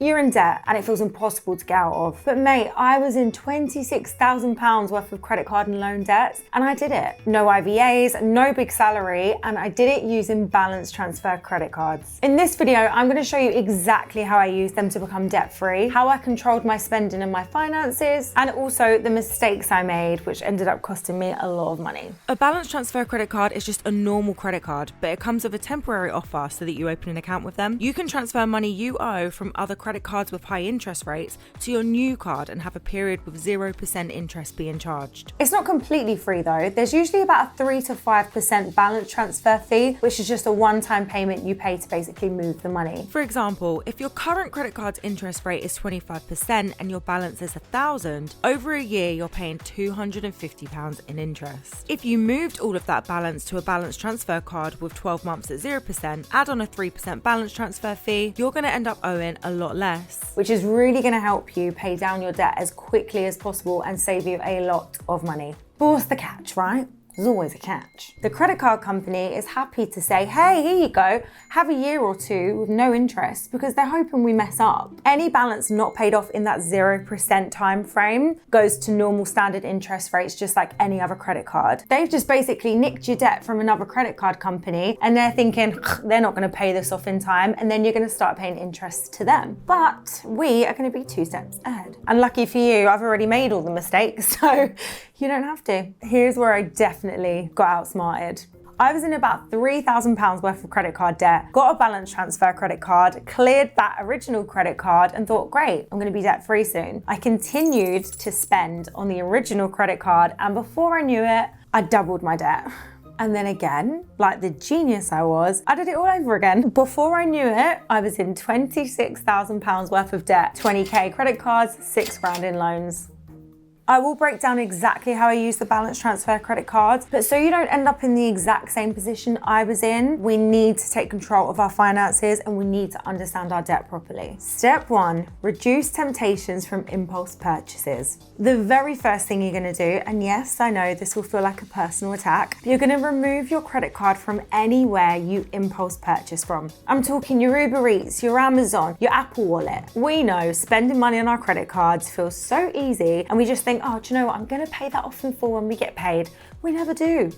You're in debt and it feels impossible to get out of. But mate, I was in £26,000 worth of credit card and loan debts, and I did it. No IVAs, no big salary, and I did it using balance transfer credit cards. In this video, I'm going to show you exactly how I used them to become debt-free, how I controlled my spending and my finances, and also the mistakes I made, which ended up costing me a lot of money. A balance transfer credit card is just a normal credit card, but it comes with a temporary offer so that you open an account with them. You can transfer money you owe from other credit cards with high interest rates to your new card and have a period with 0% interest being charged. It's not completely free though. There's usually about a 3 to 5% balance transfer fee, which is just a one-time payment you pay to basically move the money. For example, if your current credit card's interest rate is 25% and your balance is £1,000, over a year you're paying £250 in interest. If you moved all of that balance to a balance transfer card with 12 months at 0%, add on a 3% balance transfer fee, you're going to end up owing a lot less, which is really going to help you pay down your debt as quickly as possible and save you a lot of money. But what's the catch, right? There's always a catch. The credit card company is happy to say, hey, here you go, have a year or two with no interest, because they're hoping we mess up. Any balance not paid off in that 0% time frame goes to normal standard interest rates, just like any other credit card. They've just basically nicked your debt from another credit card company, and they're thinking they're not going to pay this off in time, and then you're going to start paying interest to them. But we are going to be 2 steps ahead. And lucky for you, I've already made all the mistakes, so you don't have to. Here's where I definitely got outsmarted. I was in about £3,000 worth of credit card debt, got a balance transfer credit card, cleared that original credit card and thought, great, I'm going to be debt free soon. I continued to spend on the original credit card, and before I knew it, I doubled my debt. And then again, like the genius I was, I did it all over again. Before I knew it, I was in £26,000 worth of debt, 20k credit cards, 6 grand in loans. I will break down exactly how I use the balance transfer credit cards, but so you don't end up in the exact same position I was in, we need to take control of our finances and we need to understand our debt properly. Step 1, reduce temptations from impulse purchases. The very first thing you're gonna do, and yes, I know this will feel like a personal attack, you're gonna remove your credit card from anywhere you impulse purchase from. I'm talking your Uber Eats, your Amazon, your Apple Wallet. We know spending money on our credit cards feels so easy, and we just think, oh, do you know what? I'm going to pay that off in full when we get paid. We never do.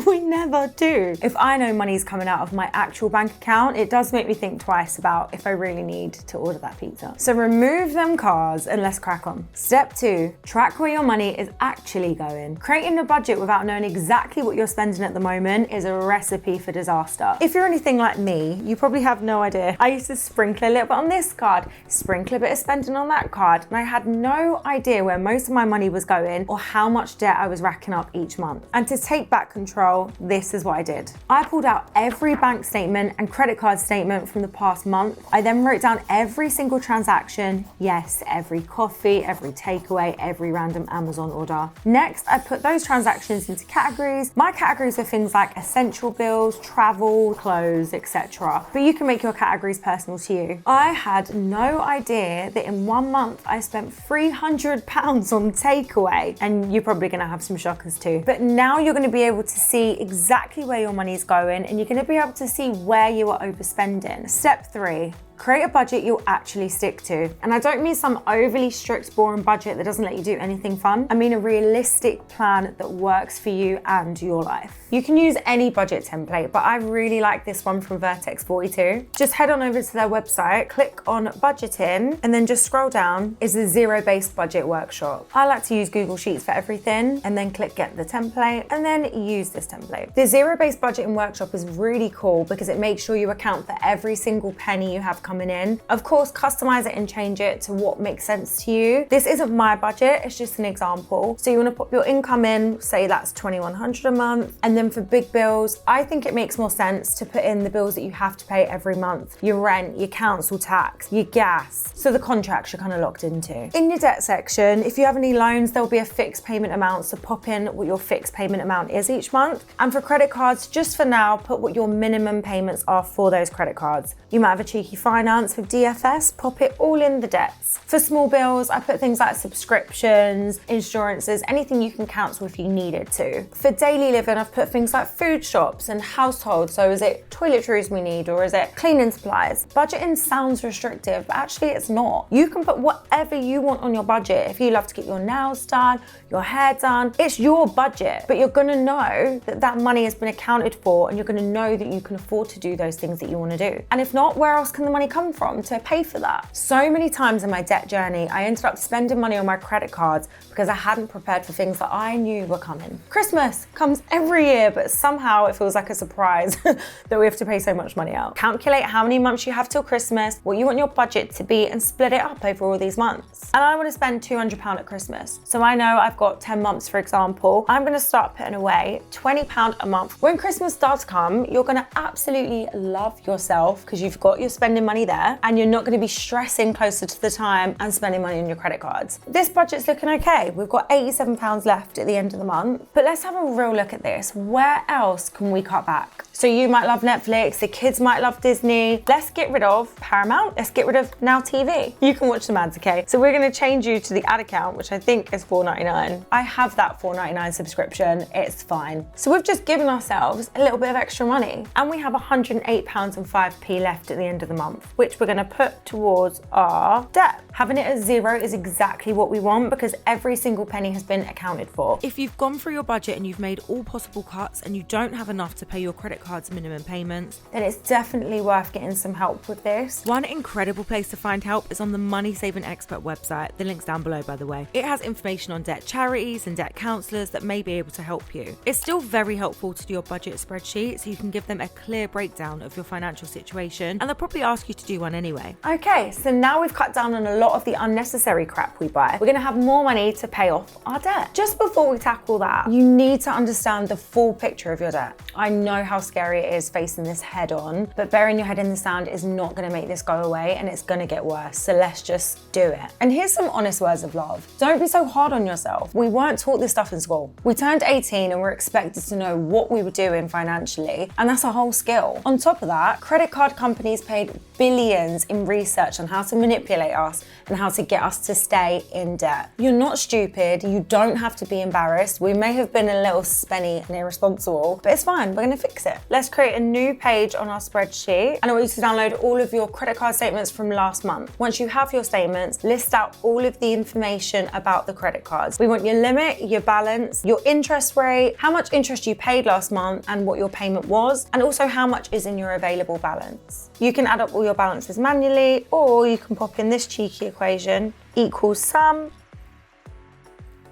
We never do. If I know money's coming out of my actual bank account, it does make me think twice about if I really need to order that pizza. So remove them cars and let's crack on. Step 2, track where your money is actually going. Creating a budget without knowing exactly what you're spending at the moment is a recipe for disaster. If you're anything like me, you probably have no idea. I used to sprinkle a little bit on this card, sprinkle a bit of spending on that card, and I had no idea where most of my money was going or how much debt I was racking up each month. And to take back control, this is what I did. I pulled out every bank statement and credit card statement from the past month. I then wrote down every single transaction. Yes, every coffee, every takeaway, every random Amazon order. Next, I put those transactions into categories. My categories are things like essential bills, travel, clothes, etc. But you can make your categories personal to you. I had no idea that in 1 month I spent £300 on takeaway, and you're probably gonna have some shockers too. But now you're going to be able to see exactly where your money's going, and you're going to be able to see where you are overspending. Step 3, create a budget you'll actually stick to. And I don't mean some overly strict, boring budget that doesn't let you do anything fun. I mean a realistic plan that works for you and your life. You can use any budget template, but I really like this one from Vertex 42. Just head on over to their website, click on budgeting, and then just scroll down is the zero-based budget workshop. I like to use Google Sheets for everything, and then click get the template, and then use this template. The zero-based budgeting workshop is really cool because it makes sure you account for every single penny you have coming in. Of course, customize it and change it to what makes sense to you. This isn't my budget, it's just an example. So you want to put your income in, say that's $2,100 a month, and then for big bills, I think it makes more sense to put in the bills that you have to pay every month. Your rent, your council tax, your gas. So the contracts you're kind of locked into. In your debt section, if you have any loans, there'll be a fixed payment amount, so pop in what your fixed payment amount is each month. And for credit cards, just for now, put what your minimum payments are for those credit cards. You might have a cheeky finance finance with DFS, pop it all in the debts. For small bills, I put things like subscriptions, insurances, anything you can cancel if you needed to. For daily living, I've put things like food shops and household. So is it toiletries we need, or is it cleaning supplies? Budgeting sounds restrictive, but actually it's not. You can put whatever you want on your budget. If you love to get your nails done, your hair done, it's your budget, but you're gonna know that that money has been accounted for, and you're gonna know that you can afford to do those things that you wanna do. And if not, where else can the money come from to pay for that? So many times in my debt journey, I ended up spending money on my credit cards because I hadn't prepared for things that I knew were coming. Christmas comes every year, but somehow it feels like a surprise that we have to pay so much money out. Calculate how many months you have till Christmas, what you want your budget to be, and split it up over all these months. And I want to spend £200 at Christmas. So I know I've got 10 months, for example. I'm going to start putting away £20 a month. When Christmas starts to come, you're going to absolutely love yourself because you've got your spending money there, and you're not going to be stressing closer to the time and spending money on your credit cards. This budget's looking okay. We've got £87 left at the end of the month, but let's have a real look at this. Where else can we cut back? So you might love Netflix, the kids might love Disney. Let's get rid of Paramount. Let's get rid of Now TV. You can watch some ads, okay? So we're gonna change you to the ad account, which I think is $4.99. I have that $4.99 subscription, it's fine. So we've just given ourselves a little bit of extra money, and we have £108.05 left at the end of the month, which we're gonna put towards our debt. Having it at zero is exactly what we want because every single penny has been accounted for. If you've gone through your budget and you've made all possible cuts and you don't have enough to pay your credit card's minimum payments, then it's definitely worth getting some help with this. One incredible place to find help is on the Money Saving Expert website. The link's down below, by the way. It has information on debt charities and debt counselors that may be able to help you. It's still very helpful to do your budget spreadsheet so you can give them a clear breakdown of your financial situation, and they'll probably ask you to do one anyway. Okay, so now we've cut down on a lot of the unnecessary crap we buy. We're gonna have more money to pay off our debt. Just before we tackle that, you need to understand the full picture of your debt. I know how scary it is facing this head on, but burying your head in the sand is not gonna make this go away, and it's gonna get worse. So let's just do it. And here's some honest words of love. Don't be so hard on yourself. We weren't taught this stuff in school. We turned 18 and we're expected to know what we were doing financially, and that's a whole skill. On top of that, credit card companies paid billions in research on how to manipulate us and how to get us to stay in debt. You're not stupid. You don't have to be embarrassed. We may have been a little spenny and irresponsible, but it's fine. We're gonna fix it. Let's create a new page on our spreadsheet, and I want you to download all of your credit card statements from last month. Once you have your statements, list out all of the information about the credit cards. We want your limit, your balance, your interest rate, how much interest you paid last month and what your payment was, and also how much is in your available balance. You can add up all your balances manually, or you can pop in this cheeky equation, equals sum,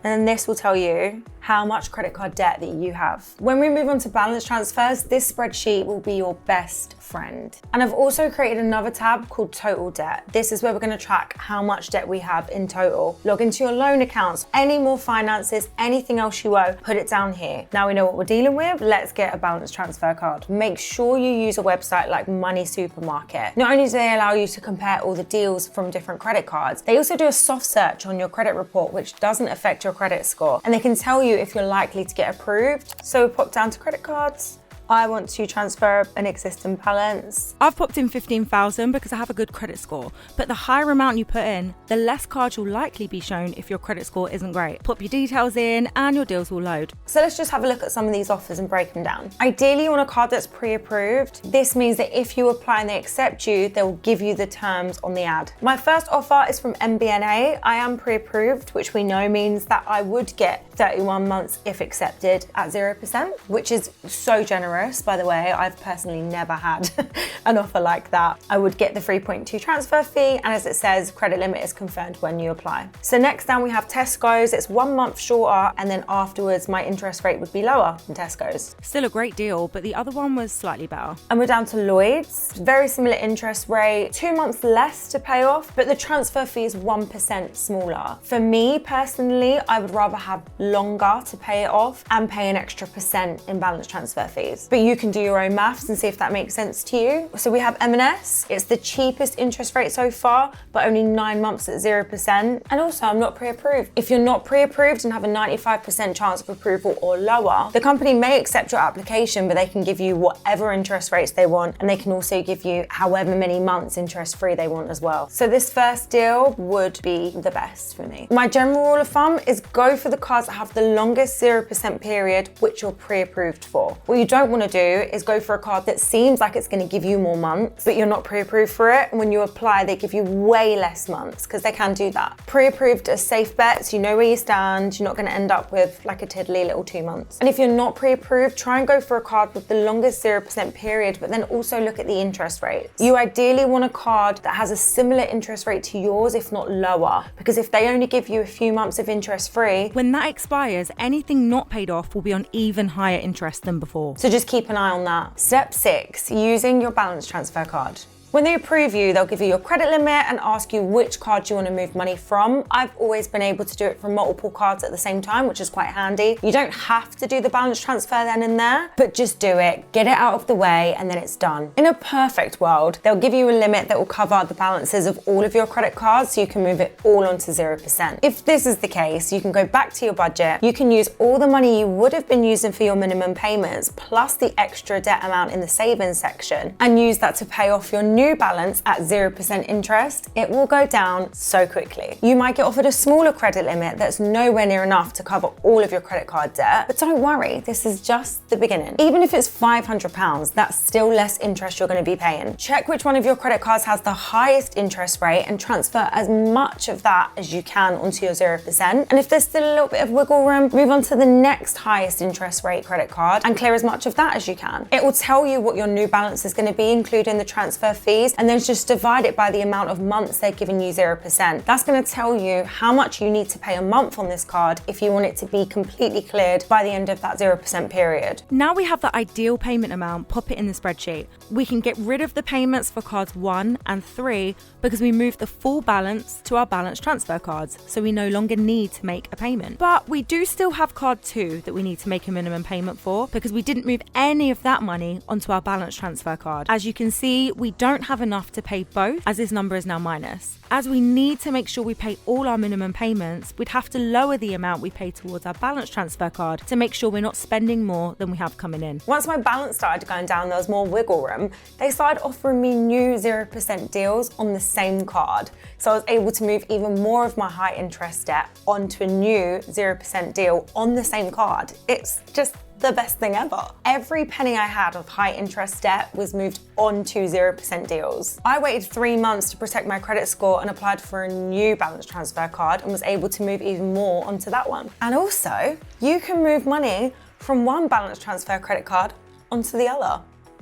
and then this will tell you how much credit card debt that you have. When we move on to balance transfers, this spreadsheet will be your best friend. And I've also created another tab called total debt. This is where we're gonna track how much debt we have in total. Log into your loan accounts, any more finances, anything else you owe, put it down here. Now we know what we're dealing with, let's get a balance transfer card. Make sure you use a website like Money Supermarket. Not only do they allow you to compare all the deals from different credit cards, they also do a soft search on your credit report, which doesn't affect your credit score. And they can tell you if you're likely to get approved. So pop down to credit cards. I want to transfer an existing balance. I've popped in 15,000 because I have a good credit score, but the higher amount you put in, the less cards you'll likely be shown if your credit score isn't great. Pop your details in and your deals will load. So let's just have a look at some of these offers and break them down. Ideally, you want a card that's pre-approved. This means that if you apply and they accept you, they'll give you the terms on the ad. My first offer is from MBNA. I am pre-approved, which we know means that I would get 31 months if accepted at 0%, which is so generous. By the way, I've personally never had an offer like that. I would get the 3.2 transfer fee, and as it says, credit limit is confirmed when you apply. So next down we have Tesco's. It's 1 month shorter, and then afterwards my interest rate would be lower than Tesco's. Still a great deal, but the other one was slightly better. And we're down to Lloyd's. Very similar interest rate, 2 months less to pay off, but the transfer fee is 1% smaller. For me personally, I would rather have longer to pay it off and pay an extra % in balance transfer fees. this, but you can do your own maths and see if that makes sense to you. So we have M&S. It's the cheapest interest rate so far, but only 9 months at 0%. And also, I'm not pre-approved. If you're not pre-approved and have a 95% chance of approval or lower, the company may accept your application, but they can give you whatever interest rates they want, and they can also give you however many months interest-free they want as well. So this first deal would be the best for me. My general rule of thumb is go for the cards that have the longest 0% period, which you're pre-approved for. What you don't want to do is go for a card that seems like it's going to give you more months, but you're not pre-approved for it. And when you apply, they give you way less months, because they can do that. Pre-approved are safe bets. You know where you stand. You're not going to end up with like a tiddly little 2 months. And if you're not pre-approved, try and go for a card with the longest 0% period, but then also look at the interest rates. You ideally want a card that has a similar interest rate to yours, if not lower, because if they only give you a few months of interest free, when that expires, anything not paid off will be on even higher interest than before. So just keep an eye on that. Step 6, using your balance transfer card. When they approve you, they'll give you your credit limit and ask you which card you want to move money from. I've always been able to do it from multiple cards at the same time, which is quite handy. You don't have to do the balance transfer then and there, but just do it, get it out of the way, and then it's done. In a perfect world, they'll give you a limit that will cover the balances of all of your credit cards, so you can move it all onto 0%. If this is the case, you can go back to your budget, you can use all the money you would have been using for your minimum payments, plus the extra debt amount in the savings section, and use that to pay off your new balance at 0% interest. It will go down so quickly. You might get offered a smaller credit limit that's nowhere near enough to cover all of your credit card debt, but don't worry, this is just the beginning. Even if it's £500, that's still less interest you're going to be paying. Check which one of your credit cards has the highest interest rate and transfer as much of that as you can onto your 0%. And if there's still a little bit of wiggle room, move on to the next highest interest rate credit card and clear as much of that as you can. It will tell you what your new balance is going to be, including the transfer fees, and then just divide it by the amount of months they're giving you 0%. That's going to tell you how much you need to pay a month on this card if you want it to be completely cleared by the end of that 0% period. Now we have the ideal payment amount, pop it in the spreadsheet. We can get rid of the payments for cards 1 and 3 because we moved the full balance to our balance transfer cards, so we no longer need to make a payment. But we do still have card 2 that we need to make a minimum payment for because we didn't move any of that money onto our balance transfer card. As you can see, we don't have enough to pay both, as this number is now minus. As we need to make sure we pay all our minimum payments, we'd have to lower the amount we pay towards our balance transfer card to make sure we're not spending more than we have coming in. Once my balance started going down, there was more wiggle room. They started offering me new 0% deals on the same card. So I was able to move even more of my high interest debt onto a new 0% deal on the same card. It's just the best thing ever. Every penny I had of high interest debt was moved onto 0% deals. I waited 3 months to protect my credit score and applied for a new balance transfer card and was able to move even more onto that one. And also, you can move money from one balance transfer credit card onto the other.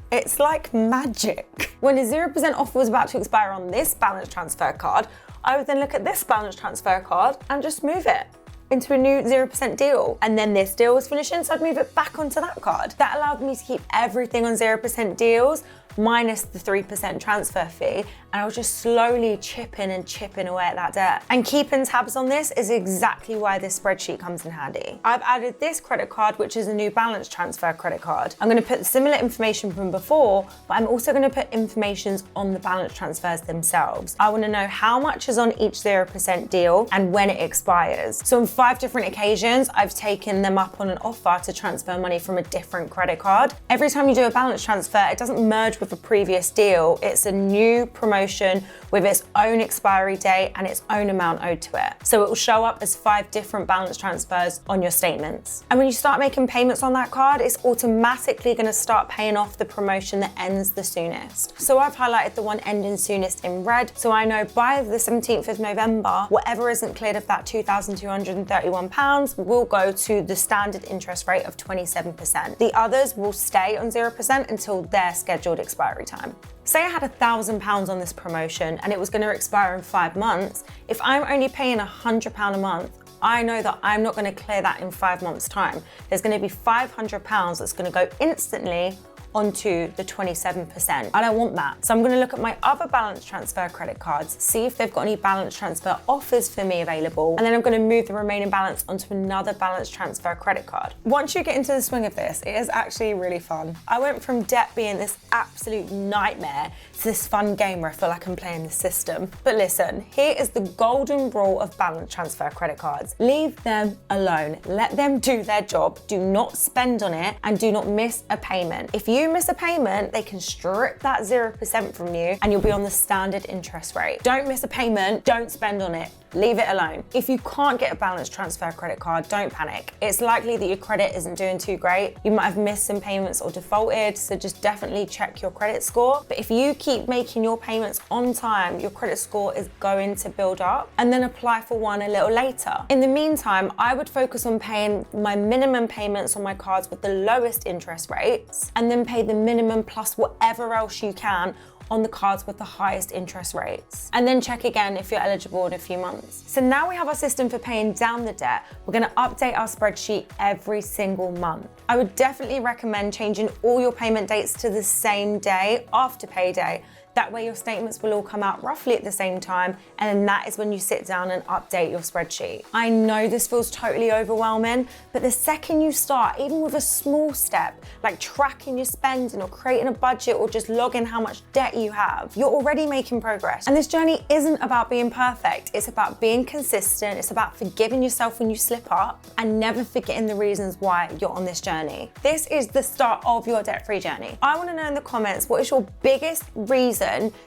It's like magic. When a 0% offer was about to expire on this balance transfer card, I would then look at this balance transfer card and just move it into a new 0% deal. And then this deal was finishing, so I'd move it back onto that card. That allowed me to keep everything on 0% deals minus the 3% transfer fee, and I was just slowly chipping away at that debt. And keeping tabs on this is exactly why this spreadsheet comes in handy. I've added this credit card, which is a new balance transfer credit card. I'm going to put similar information from before, but I'm also going to put information on the balance transfers themselves. I want to know how much is on each 0% deal and when it expires. So on 5 different occasions, I've taken them up on an offer to transfer money from a different credit card. Every time you do a balance transfer, it doesn't merge with a previous deal. It's a new promotion with its own expiry date and its own amount owed to it. So it will show up as 5 different balance transfers on your statements. And when you start making payments on that card, it's automatically going to start paying off the promotion that ends the soonest. So I've highlighted the one ending soonest in red, so I know by the 17th of November, whatever isn't cleared of that £2,231 will go to the standard interest rate of 27%. The others will stay on 0% until their scheduled expiry time. Say I had £1,000 on this promotion and it was going to expire in 5 months. If I'm only paying £100 a month, I know that I'm not going to clear that in 5 months' time. There's going to be £500 that's going to go instantly onto the 27%. I don't want that. So I'm gonna look at my other balance transfer credit cards, see if they've got any balance transfer offers for me available, and then I'm gonna move the remaining balance onto another balance transfer credit card. Once you get into the swing of this, it is actually really fun. I went from debt being this absolute nightmare to this fun game where I feel like I'm playing the system. But listen, here is the golden rule of balance transfer credit cards. Leave them alone. Let them do their job. Do not spend on it and do not miss a payment. If you miss a payment, they can strip that 0% from you and you'll be on the standard interest rate. Don't miss a payment, don't spend on it. Leave it alone. If you can't get a balance transfer credit card, don't panic. It's likely that your credit isn't doing too great. You might have missed some payments or defaulted, so just definitely check your credit score. But if you keep making your payments on time, your credit score is going to build up, and then apply for one a little later. In the meantime, I would focus on paying my minimum payments on my cards with the lowest interest rates, and then pay the minimum plus whatever else you can on the cards with the highest interest rates. And then check again if you're eligible in a few months. So now we have our system for paying down the debt. We're gonna update our spreadsheet every single month. I would definitely recommend changing all your payment dates to the same day after payday. That way your statements will all come out roughly at the same time, and then that is when you sit down and update your spreadsheet. I know this feels totally overwhelming, but the second you start, even with a small step, like tracking your spending or creating a budget or just logging how much debt you have, you're already making progress. And this journey isn't about being perfect, it's about being consistent, it's about forgiving yourself when you slip up and never forgetting the reasons why you're on this journey. This is the start of your debt-free journey. I wanna know in the comments, what is your biggest reason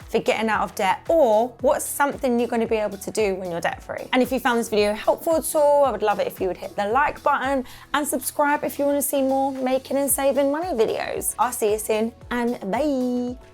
for getting out of debt, or what's something you're going to be able to do when you're debt free? And if you found this video helpful at all, I would love it if you would hit the like button and subscribe if you want to see more making and saving money videos. I'll see you soon, and bye.